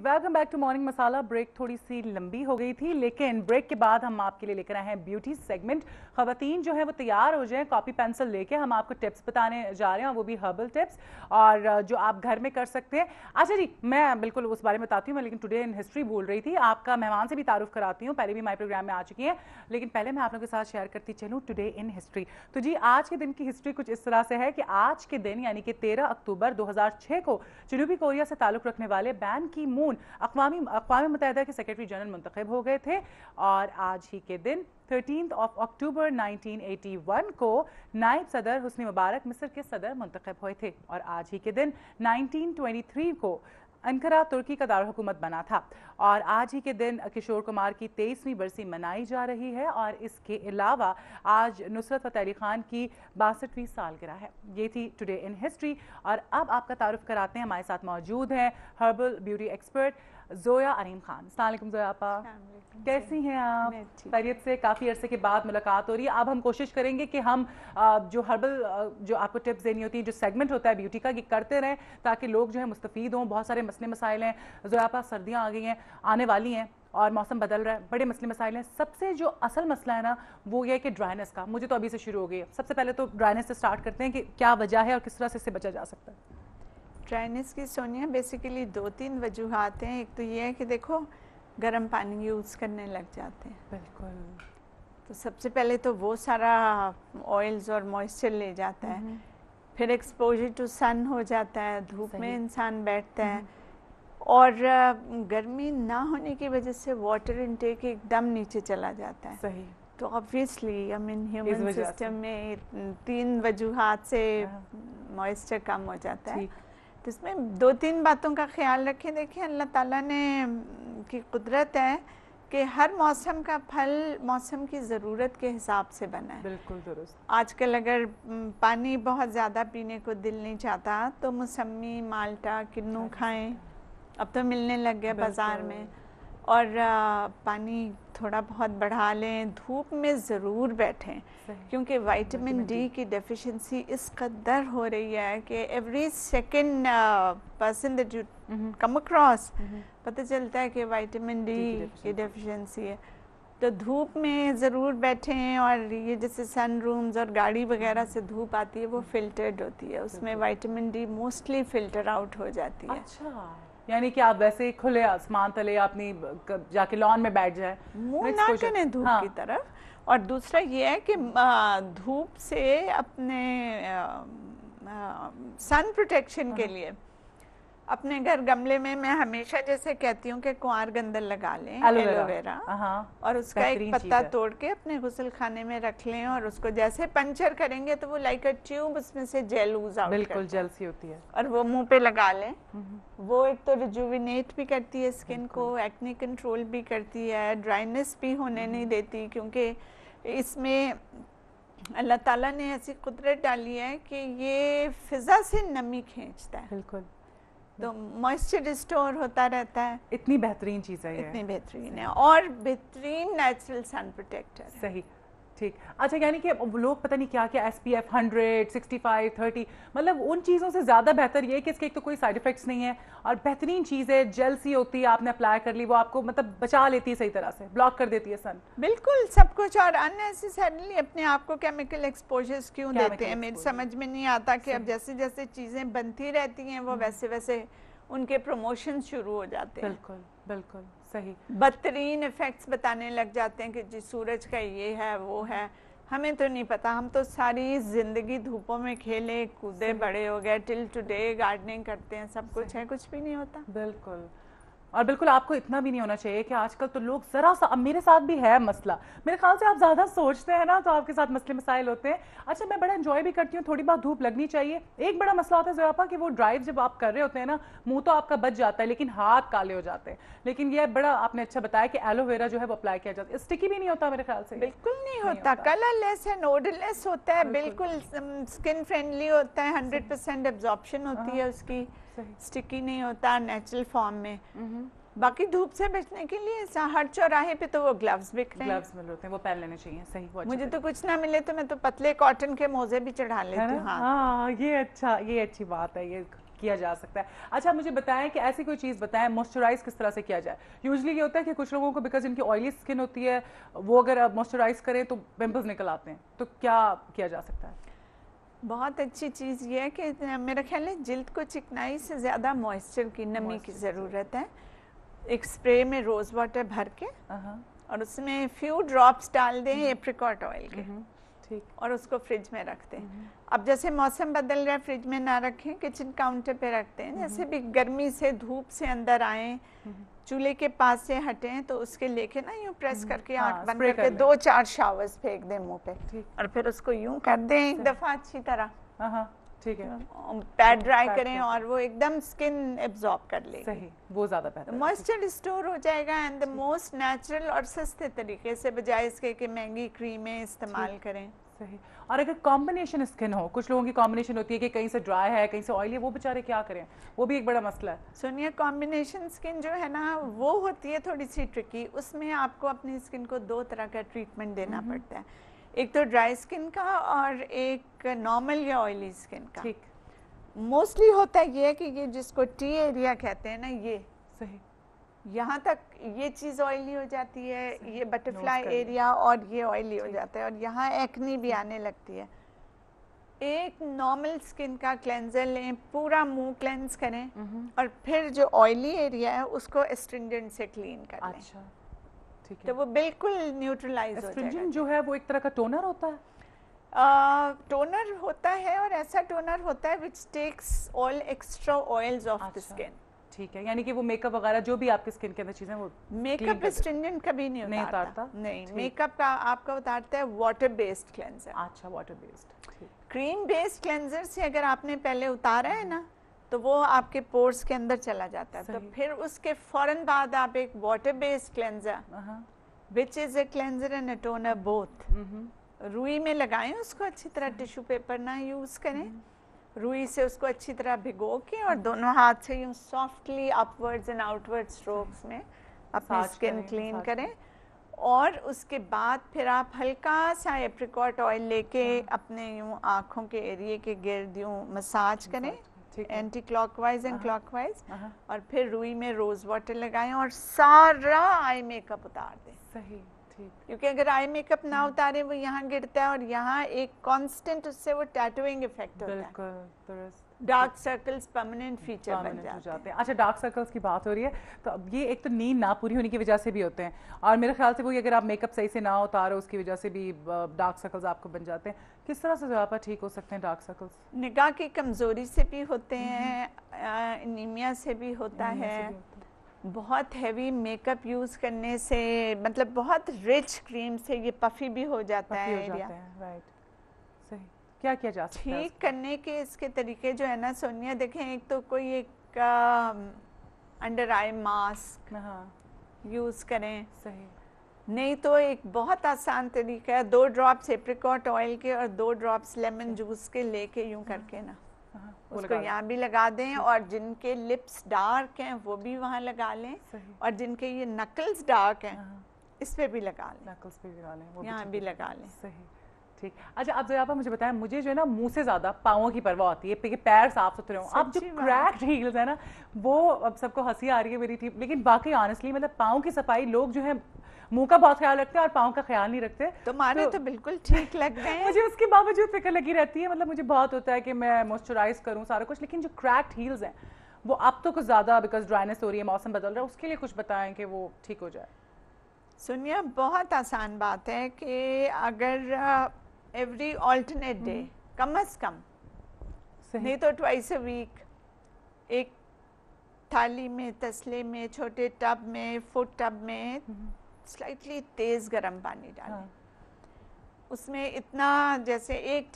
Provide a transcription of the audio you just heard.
Welcome back to morning masala. Break थोड़ी सी लंबी हो गई थी, लेकिन ब्रेक के बाद हम आपके लिए लेकर आए हैं ब्यूटी सेगमेंट। खवातीन जो है वो तैयार हो जाएं, कॉपी पेंसिल लेके हम आपको टिप्स बताने जा रहे हैं, वो भी हर्बल टिप्स और जो आप घर में कर सकते हैं। अच्छा जी, मैं बिल्कुल उस बारे में बताती हूँ, मैं लेकिन टुडे इन हिस्ट्री बोल रही थी। आपका मेहमान से भी तारुफ कराती हूँ, पहले भी हमारे प्रोग्राम में आ चुकी हैं, लेकिन पहले मैं आप लोगों के साथ शेयर करती चलूँ टुडे इन हिस्ट्री। तो जी आज के दिन की हिस्ट्री कुछ इस तरह से है कि आज के दिन यानी कि 13 अक्टूबर 2006 को जनूबी कोरिया से ताल्लुक़ रखने वाले बैन की मून अक़वाम मुत्तहिदा के सेक्रेटरी जनरल मुंतखब हो गए थे। और आज ही के दिन 13 अक्टूबर 1981 को नायब सदर हुस्नी मुबारक मिस्र के सदर मुंतखब हुए थे। और आज ही के दिन 1923 को अंकारा तुर्की का दारुल हुकूमत बना था। और आज ही के दिन किशोर कुमार की 23वीं बरसी मनाई जा रही है। और इसके अलावा आज नुसरत फ़तेह अली खान की 62वीं सालगिरह है। ये थी टुडे इन हिस्ट्री। और अब आपका तारुफ कराते हैं, हमारे साथ मौजूद हैं herbal beauty expert Zoya Areem Khan. अस्सलाम वालेकुम ज़ोया आपा, कैसी हैं आप? खैरियत से? काफ़ी अरसे के बाद मुलाकात हो रही है। अब हम कोशिश करेंगे कि हम जो हर्बल जो आपको टिप्स देनी होती है, जो सेगमेंट होता है ब्यूटी का, ये करते रहें ताकि लोग जो है मुस्तफ़ीद हों। बहुत सारे मसले मसाइल हैं ज़ोया आपा, सर्दियाँ आ गई हैं, आने वाली हैं और मौसम बदल रहा है, बड़े मसले मसाइल हैं। सबसे जो असल मसला है ना वो ये है कि ड्राइनेस का। मुझे तो अभी से शुरू हो गई है। सबसे पहले तो ड्राइनेस से स्टार्ट करते हैं कि क्या वजह है और किस तरह से इससे बचा जा सकता है। ड्राइनेस की सोनिया बेसिकली 2-3 वजूहात हैं। एक तो ये है कि देखो गर्म पानी यूज़ करने लग जाते हैं। बिल्कुल। तो सबसे पहले तो वो सारा ऑयल्स और मॉइस्चर ले जाता है। फिर एक्सपोजर टू सन हो जाता है, धूप में इंसान बैठता है। और गर्मी ना होने की वजह से वाटर इनटेक एकदम नीचे चला जाता है। सही। तो obviously I mean human system में 3 वजूहात से मॉइस्चर कम हो जाता है। तो इसमें 2-3 बातों का ख्याल रखें। देखिए अल्लाह ताला ने की कुदरत है कि हर मौसम का फल मौसम की ज़रूरत के हिसाब से बना है। बिल्कुल दुरुस्त। आजकल अगर पानी बहुत ज़्यादा पीने को दिल नहीं चाहता तो मौसमी, माल्टा, किन्नू खाएं। अब तो मिलने लग गए बाज़ार में। और पानी थोड़ा बहुत बढ़ा लें। धूप में ज़रूर बैठें क्योंकि विटामिन डी की डेफिशिएंसी इस कदर हो रही है कि every second person that you come across पता चलता है कि विटामिन डी की डेफिशिएंसी है। तो धूप में ज़रूर बैठें। और ये जैसे सन रूम्स और गाड़ी वगैरह से धूप आती है वो फिल्टर्ड होती है, उसमें vitamin D mostly filter out हो जाती है। अच्छा, यानी कि आप वैसे ही खुले आसमान तले अपनी जाके लॉन में बैठ जाए, मुंह ना करें धूप की तरफ। और दूसरा ये है कि धूप से अपने सन प्रोटेक्शन के लिए अपने घर गमले में मैं हमेशा जैसे कहती हूँ कि कुंवार गंदल लगा लें, एलोवेरा, और उसका एक पत्ता तोड़ के अपने गुस्ल खाने में रख लें। और उसको जैसे पंचर करेंगे तो वो लाइक अ ट्यूब, उसमें से जेल ऊज आउट, बिल्कुल जेल सी होती है, और वो मुंह पे लगा लें। वो एक तो रिजुविनेट भी करती है स्किन को, एक्ने कंट्रोल भी करती है, ड्राइनेस भी होने नहीं देती। क्योंकि इसमें अल्लाह ताला ने ऐसी कुदरत डाली है कि ये फिजा से नमी खींचता है। बिल्कुल। तो मॉइस्चर स्टोर होता रहता है। इतनी बेहतरीन चीज़ है ये। इतनी बेहतरीन है और बेहतरीन नेचुरल सन प्रोटेक्टर है। सही, ठीक। अच्छा, यानी कि लोग पता नहीं क्या क्या SPF 100, 65, 30, मतलब उन चीज़ों से ज़्यादा बेहतर ये है कि इसके एक तो कोई साइड इफेक्ट्स नहीं है और बेहतरीन चीज़ है, जेल सी होती है, आपने अप्लाई कर ली, वो आपको मतलब बचा लेती है, सही तरह से ब्लॉक कर देती है सन। बिल्कुल सब कुछ। और अननेसेसरीली अपने आप को केमिकल एक्सपोजर्स क्यों देते हैं, मेरी समझ में नहीं आता कि अब जैसे जैसे चीज़ें बनती रहती हैं वो वैसे वैसे उनके प्रमोशन शुरू हो जाते हैं। बिल्कुल बिल्कुल सही। बदतरीन इफेक्ट्स बताने लग जाते हैं कि जी सूरज का ये है वो है। हमें तो नहीं पता, हम तो सारी जिंदगी धूपों में खेले कूदे बड़े हो गए, टिल टुडे गार्डनिंग करते हैं, सब कुछ है, कुछ भी नहीं होता। बिल्कुल। और बिल्कुल आपको इतना भी नहीं होना चाहिए कि आजकल तो लोग ज़रा सा, अब मेरे साथ भी है मसला, मेरे ख्याल से आप ज़्यादा सोचते हैं ना तो आपके साथ मसले मसाइल होते हैं। अच्छा, मैं बड़ा एंजॉय भी करती हूँ, थोड़ी बहुत धूप लगनी चाहिए। एक बड़ा मसला होता है ज़ोयापा कि वो ड्राइव जब आप कर रहे होते हैं ना, मुंह तो आपका बच जाता है लेकिन हाथ काले हो जाते हैं। लेकिन ये बड़ा आपने अच्छा बताया कि एलोवेरा जो है वो अप्लाई किया जाता है, स्टिकी भी नहीं होता मेरे ख्याल से। बिल्कुल नहीं होता, कलरलेस है, ओडरलेस होता है, बिल्कुल स्किन फ्रेंडली होता है, 100% एब्जॉर्प्शन होती है उसकी, स्टिकी नहीं होता नेचुरल फॉर्म में। बाकी धूप से बचने के लिए हर चौराहे पे तो वो ग्लव्स बिक रहे हैं, ग्लव्स मिल रहे हैं, वो पहन लेने चाहिए। सही। मुझे तो कुछ ना मिले तो मैं तो पतले कॉटन के मोजे भी चढ़ा लेती हूँ। हाँ, ये अच्छा, ये अच्छी बात है, ये किया जा सकता है। अच्छा मुझे बताएं कि ऐसी कोई चीज़ बताएं मॉइस्चराइज किस तरह से किया जाए। यूजुअली ये होता है कि कुछ लोगों को बिकॉज इनकी ऑयली स्किन होती है वो अगर मॉइस्चराइज करें तो पिंपल्स निकल आते हैं, तो क्या किया जा सकता है? बहुत अच्छी चीज़ ये है कि मेरा ख्याल है जिल्द को चिकनाई से ज़्यादा मॉइस्चर की नमी की ज़रूरत है। एक स्प्रे में रोज़ वाटर भर के और उसमें फ्यू ड्रॉप्स डाल दें एप्रिकॉट ऑयल के, ठीक, और उसको फ्रिज में रख दें। अब जैसे मौसम बदल रहा है फ्रिज में ना रखें, किचन काउंटर पे रखते हैं। जैसे भी गर्मी से धूप से अंदर आए, चूल्हे के पास से हटें तो उसके लेके ना यूं प्रेस करके आंख बंद करके 2-4 शावर्स फेंक दें मुंह पे, और फिर उसको यूं कर दें एक दफा अच्छी तरह, ठीक है, पैड ड्राई करें और वो एकदम स्किन एब्जॉर्ब कर लेगी। सही, वो ज्यादा बेहतर है। मॉइस्चर स्टोर हो जाएगा एंड द मोस्ट नेचुरल और सस्ते तरीके से, बजाय इसके कि महंगी क्रीमें इस्तेमाल करें। सही। और अगर कॉम्बिनेशन स्किन हो, कुछ लोगों की कॉम्बिनेशन होती है कि कहीं से ड्राई है कहीं से ऑयली है, वो बेचारे क्या करें, वो भी एक बड़ा मसला है। सोनिया, कॉम्बिनेशन स्किन जो है ना वो होती है थोड़ी सी ट्रिकी। उसमें आपको अपनी स्किन को 2 तरह का ट्रीटमेंट देना पड़ता है, एक तो ड्राई स्किन का और एक नॉर्मल या ऑयली स्किन का। ठीक, मोस्टली होता है ये कि ये जिसको टी एरिया कहते हैं ना, ये सही, यहाँ तक ये चीज़ ऑयली हो जाती है, ये बटरफ्लाई एरिया और ये ऑयली हो जाता है, और यहाँ एक्नी भी आने लगती है। एक नॉर्मल स्किन का क्लेंजर लें, पूरा मुंह क्लेंज करें और फिर जो ऑयली एरिया है उसको एस्ट्रिंजेंट से क्लीन कर लें। अच्छा, ठीक है, तो वो बिल्कुल न्यूट्रलाइज हो जाएगा। एस्ट्रिंजेंट जो है वो एक तरह का टोनर होता है? टोनर होता है, और ऐसा टोनर होता है which takes all extra oils off the skin. ठीक है, यानी कि वो मेकअप वगैरह जो भी आपके स्किन के अंदर चीजें वो मेकअप एस्ट्रिंजेंट कभी नहीं उतारता। नहीं, मेकअप का आपका उतारता है वाटर बेस्ड क्लेंजर। अच्छा, water based. Cream based cleanser से अगर आपने पहले उतारा है ना तो वो आपके पोर्स के अंदर चला जाता है, तो फिर उसके फौरन बाद आप एक water based cleanser which is a cleanser and a toner both रुई में लगाएं, उसको अच्छी तरह, टिश्यू पेपर ना यूज करें, रुई से उसको अच्छी तरह भिगो के और दोनों हाथ से यूं softly upwards and outward strokes में अपनी स्किन क्लीन करें। और उसके बाद फिर आप हल्का सा एप्रिकॉट ऑयल लेके अपने यूं आँखों के एरिया के गिर्द यूं मसाज करें, एंटी क्लॉकवाइज एंड क्लॉकवाइज, और फिर रुई में रोज वाटर लगाएं और सारा आई मेकअप उतार दें। सही, ठीक, क्योंकि अगर आई मेकअप ना उतारे वो यहाँ गिरता है और यहाँ एक कांस्टेंट उससे वो टैटूइंग इफेक्ट होता है। बिल्कुल, डार्क सर्कल्स परमानेंट फीचर बन जाते हैं। अच्छा, डार्क सर्कल्स की बात हो रही है तो अब ये एक तो नींद ना पूरी होने की वजह से भी होते हैं, और मेरे ख्याल से वो अगर आप मेकअप सही से ना उतारो उसकी वजह से भी डार्क सर्कल्स आपको बन जाते हैं। किस तरह से ज़्यादा ठीक हो सकते हैं डार्क सर्कल्स? निगाह की कमजोरी से भी होते हैं, एनीमिया से भी होता है, बहुत हैवी मेकअप यूज करने से, मतलब बहुत रिच क्रीम से ये पफी भी हो जाता है एरिया। राइट, सही। क्या किया जा सकता है ठीक करने के इसके तरीके जो है ना सोनिया, देखें, एक तो कोई एक अंडर आई मास्क यूज करें, सही, नहीं तो एक बहुत आसान तरीका है 2 ड्रॉप्स एप्रिकॉट ऑयल के और 2 ड्रॉप्स लेमन जूस के लेके यूं करके ना उसको यहाँ भी लगा दें, और जिनके लिप्स डार्क हैं वो भी वहाँ लगा लें, और जिनके ये नकल्स डार्क हैं इस पे भी लगा लें, नकल्स पे भी लगा लें, यहाँ भी लगा लें। सही, ठीक। अच्छा, अब जरा मुझे बताएं, मुझे जो है ना मुंह से ज्यादा पाँवों की परवाह होती है कि पैर साफ सुथरे हों। अब जो क्रैक्ड हील्स है ना वो अब सबको हंसी आ रही है मेरी, ठीक, लेकिन बाकी ऑनेस्टली मतलब पाँव की सफाई लोग जो है मुंह का बहुत ख्याल रखते हैं और पाँव का ख्याल नहीं रखते। तुम्हारे तो बिल्कुल ठीक लग रहे हैं। मुझे उसके बावजूद फिक्र लगी रहती है, मतलब मुझे बहुत होता है कि मैं मॉइस्चराइज करूं सारा कुछ, लेकिन जो क्रैक्ड हील्स हैं वो अब तो कुछ ज़्यादा बिकॉज ड्राइनेस हो रही है, मौसम बदल रहा है, उसके लिए कुछ बताएं कि वो ठीक हो जाए। सुनिए, बहुत आसान बात है कि अगर एवरी ऑल्टरनेट डे कम से कम, नहीं तो ट्वाइस अ वीक, एक थाली में, तसले में, छोटे टब में, फुट टब में स्लाइटली तेज गर्म पानी डालें। उसमें इतना, जैसे एक